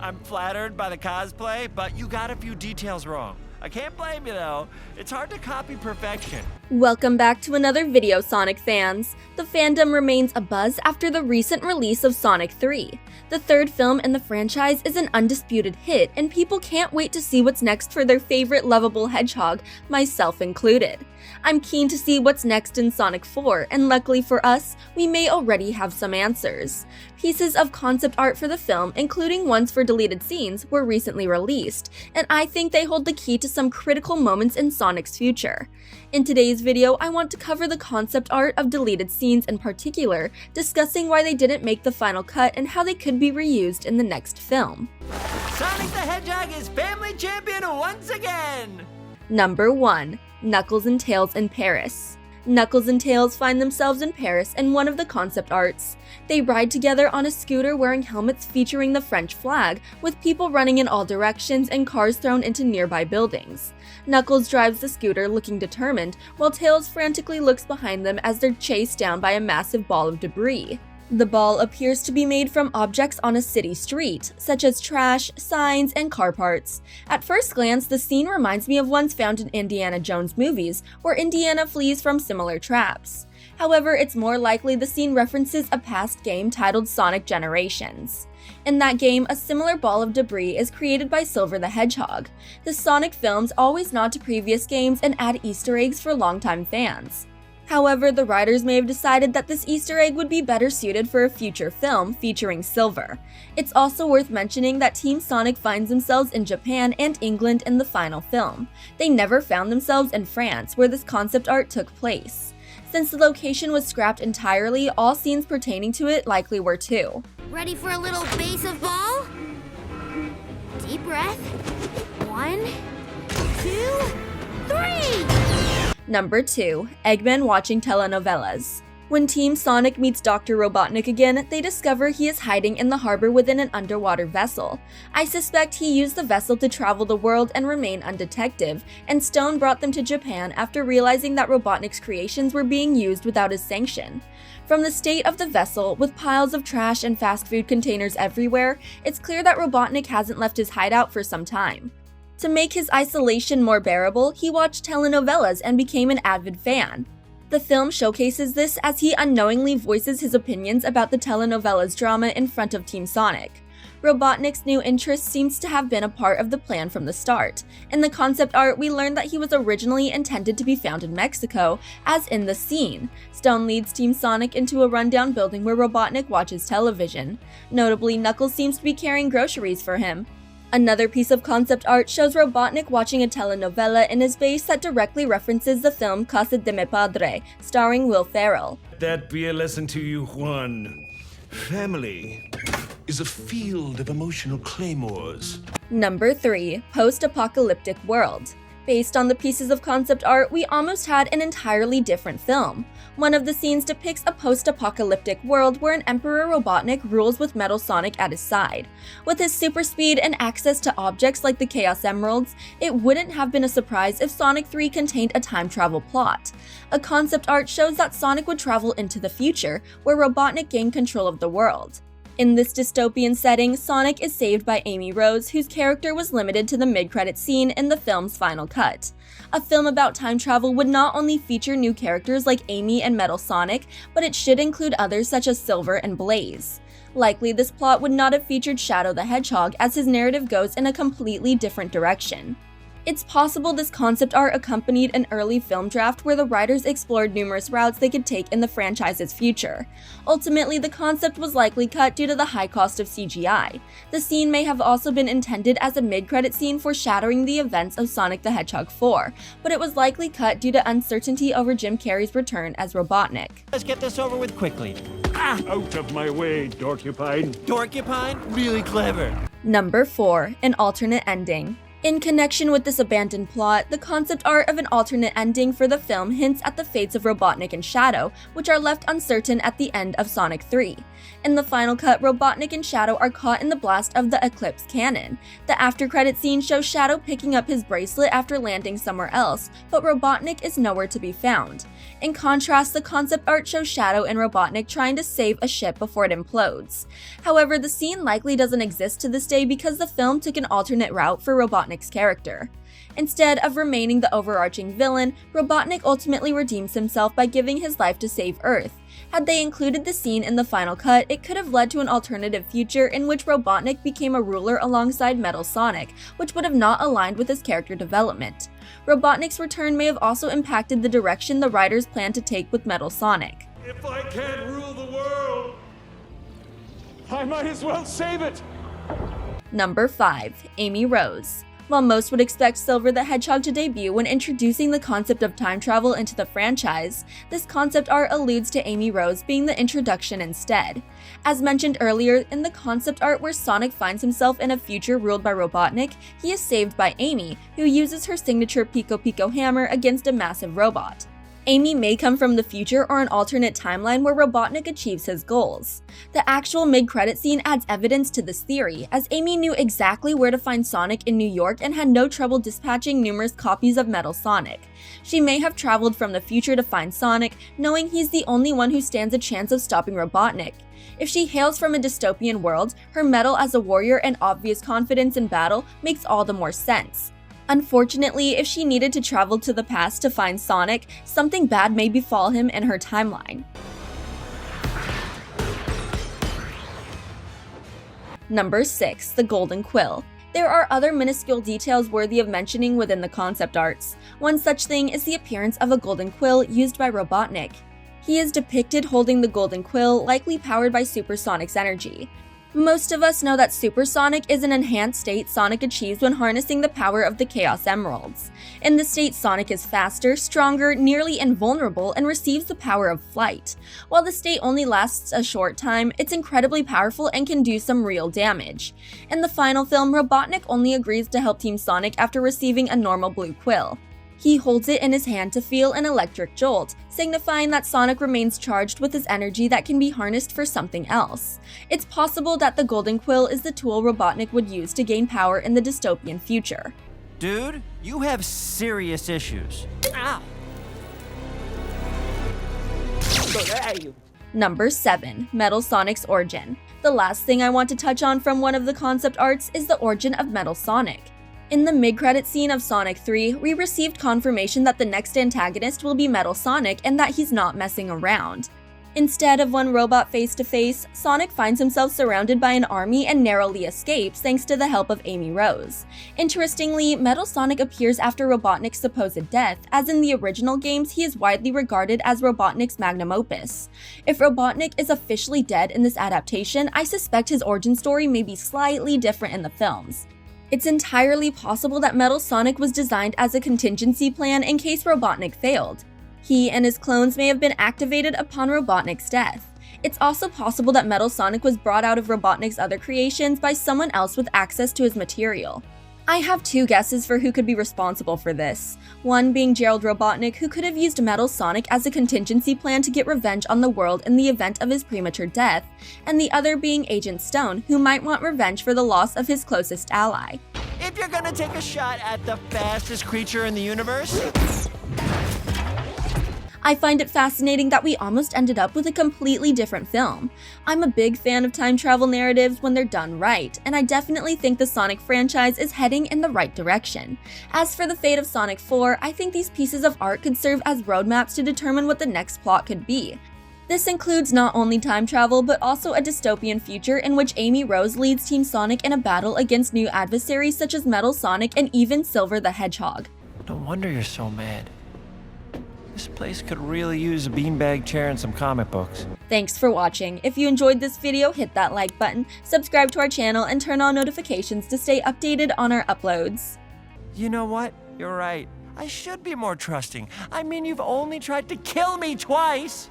I'm flattered by the cosplay, but you got a few details wrong. I can't blame you though. It's hard to copy perfection. Welcome back to another video, Sonic fans. The fandom remains abuzz after the recent release of Sonic 3. The third film in the franchise is an undisputed hit, and people can't wait to see what's next for their favorite lovable hedgehog, myself included. I'm keen to see what's next in Sonic 4, and luckily for us, we may already have some answers. Pieces of concept art for the film, including ones for deleted scenes, were recently released, and I think they hold the key to some critical moments in Sonic's future. In today's video, I want to cover the concept art of deleted scenes in particular, discussing why they didn't make the final cut and how they could be reused in the next film. Sonic the Hedgehog is family champion once again! Number 1. Knuckles and Tails in Paris. Knuckles and Tails find themselves in Paris in one of the concept arts. They ride together on a scooter wearing helmets featuring the French flag, with people running in all directions and cars thrown into nearby buildings. Knuckles drives the scooter looking determined, while Tails frantically looks behind them as they're chased down by a massive ball of debris. The ball appears to be made from objects on a city street, such as trash, signs, and car parts. At first glance, the scene reminds me of ones found in Indiana Jones movies, where Indiana flees from similar traps. However, it's more likely the scene references a past game titled Sonic Generations. In that game, a similar ball of debris is created by Silver the Hedgehog. The Sonic films always nod to previous games and add Easter eggs for longtime fans. However, the writers may have decided that this Easter egg would be better suited for a future film featuring Silver. It's also worth mentioning that Team Sonic finds themselves in Japan and England in the final film. They never found themselves in France, where this concept art took place. Since the location was scrapped entirely, all scenes pertaining to it likely were too. Ready for a little base of ball? Deep breath. 1, 2, 3! Number 2. Eggman watching telenovelas. When Team Sonic meets Dr. Robotnik again, they discover he is hiding in the harbor within an underwater vessel. I suspect he used the vessel to travel the world and remain undetected, and Stone brought them to Japan after realizing that Robotnik's creations were being used without his sanction. From the state of the vessel, with piles of trash and fast food containers everywhere, it's clear that Robotnik hasn't left his hideout for some time. To make his isolation more bearable, he watched telenovelas and became an avid fan. The film showcases this as he unknowingly voices his opinions about the telenovelas drama in front of Team Sonic. Robotnik's new interest seems to have been a part of the plan from the start. In the concept art, we learn that he was originally intended to be found in Mexico, as in the scene. Stone leads Team Sonic into a rundown building where Robotnik watches television. Notably, Knuckles seems to be carrying groceries for him. Another piece of concept art shows Robotnik watching a telenovela in his base that directly references the film Casa de Mi Padre, starring Will Ferrell. That be a lesson to you, Juan. Family is a field of emotional claymores. Number 3. Post-apocalyptic world. Based on the pieces of concept art, we almost had an entirely different film. One of the scenes depicts a post-apocalyptic world where an Emperor Robotnik rules with Metal Sonic at his side. With his super speed and access to objects like the Chaos Emeralds, it wouldn't have been a surprise if Sonic 3 contained a time travel plot. A concept art shows that Sonic would travel into the future, where Robotnik gained control of the world. In this dystopian setting, Sonic is saved by Amy Rose, whose character was limited to the mid-credit scene in the film's final cut. A film about time travel would not only feature new characters like Amy and Metal Sonic, but it should include others such as Silver and Blaze. Likely, this plot would not have featured Shadow the Hedgehog, as his narrative goes in a completely different direction. It's possible this concept art accompanied an early film draft where the writers explored numerous routes they could take in the franchise's future. Ultimately, the concept was likely cut due to the high cost of CGI. The scene may have also been intended as a mid-credit scene foreshadowing the events of Sonic the Hedgehog 4, but it was likely cut due to uncertainty over Jim Carrey's return as Robotnik. Let's get this over with quickly. Out of my way, Dorcupine. Dorcupine? Really clever. Number 4. An alternate ending. In connection with this abandoned plot, the concept art of an alternate ending for the film hints at the fates of Robotnik and Shadow, which are left uncertain at the end of Sonic 3. In the final cut, Robotnik and Shadow are caught in the blast of the Eclipse cannon. The after-credit scene shows Shadow picking up his bracelet after landing somewhere else, but Robotnik is nowhere to be found. In contrast, the concept art shows Shadow and Robotnik trying to save a ship before it implodes. However, the scene likely doesn't exist to this day because the film took an alternate route for Robotnik's character. Instead of remaining the overarching villain, Robotnik ultimately redeems himself by giving his life to save Earth. Had they included the scene in the final cut, it could have led to an alternative future in which Robotnik became a ruler alongside Metal Sonic, which would have not aligned with his character development. Robotnik's return may have also impacted the direction the writers planned to take with Metal Sonic. If I can't rule the world, I might as well save it! Number 5. Amy Rose. While most would expect Silver the Hedgehog to debut when introducing the concept of time travel into the franchise, this concept art alludes to Amy Rose being the introduction instead. As mentioned earlier, in the concept art where Sonic finds himself in a future ruled by Robotnik, he is saved by Amy, who uses her signature Pico Pico hammer against a massive robot. Amy may come from the future or an alternate timeline where Robotnik achieves his goals. The actual mid-credit scene adds evidence to this theory, as Amy knew exactly where to find Sonic in New York and had no trouble dispatching numerous copies of Metal Sonic. She may have traveled from the future to find Sonic, knowing he's the only one who stands a chance of stopping Robotnik. If she hails from a dystopian world, her mettle as a warrior and obvious confidence in battle makes all the more sense. Unfortunately, if she needed to travel to the past to find Sonic, something bad may befall him in her timeline. Number 6. The Golden Quill. There are other minuscule details worthy of mentioning within the concept arts. One such thing is the appearance of a golden quill used by Robotnik. He is depicted holding the golden quill, likely powered by Supersonic's energy. Most of us know that Supersonic is an enhanced state Sonic achieves when harnessing the power of the Chaos Emeralds. In this state, Sonic is faster, stronger, nearly invulnerable, and receives the power of flight. While the state only lasts a short time, it's incredibly powerful and can do some real damage. In the final film, Robotnik only agrees to help Team Sonic after receiving a normal blue quill. He holds it in his hand to feel an electric jolt, signifying that Sonic remains charged with his energy that can be harnessed for something else. It's possible that the Golden Quill is the tool Robotnik would use to gain power in the dystopian future. Dude, you have serious issues. Ow! Number 7. Metal Sonic's origin. The last thing I want to touch on from one of the concept arts is the origin of Metal Sonic. In the mid-credit scene of Sonic 3, we received confirmation that the next antagonist will be Metal Sonic and that he's not messing around. Instead of one robot face-to-face, Sonic finds himself surrounded by an army and narrowly escapes thanks to the help of Amy Rose. Interestingly, Metal Sonic appears after Robotnik's supposed death, as in the original games he is widely regarded as Robotnik's magnum opus. If Robotnik is officially dead in this adaptation, I suspect his origin story may be slightly different in the films. It's entirely possible that Metal Sonic was designed as a contingency plan in case Robotnik failed. He and his clones may have been activated upon Robotnik's death. It's also possible that Metal Sonic was brought out of Robotnik's other creations by someone else with access to his material. I have 2 guesses for who could be responsible for this. One being Gerald Robotnik, who could have used Metal Sonic as a contingency plan to get revenge on the world in the event of his premature death, and the other being Agent Stone, who might want revenge for the loss of his closest ally. If you're gonna take a shot at the fastest creature in the universe, I find it fascinating that we almost ended up with a completely different film. I'm a big fan of time travel narratives when they're done right, and I definitely think the Sonic franchise is heading in the right direction. As for the fate of Sonic 4, I think these pieces of art could serve as roadmaps to determine what the next plot could be. This includes not only time travel, but also a dystopian future in which Amy Rose leads Team Sonic in a battle against new adversaries such as Metal Sonic and even Silver the Hedgehog. no wonder you're so mad. This place could really use a beanbag chair and some comic books. Thanks for watching. If you enjoyed this video, hit that like button, subscribe to our channel, and turn on notifications to stay updated on our uploads. You know what? You're right. I should be more trusting. I mean, you've only tried to kill me twice.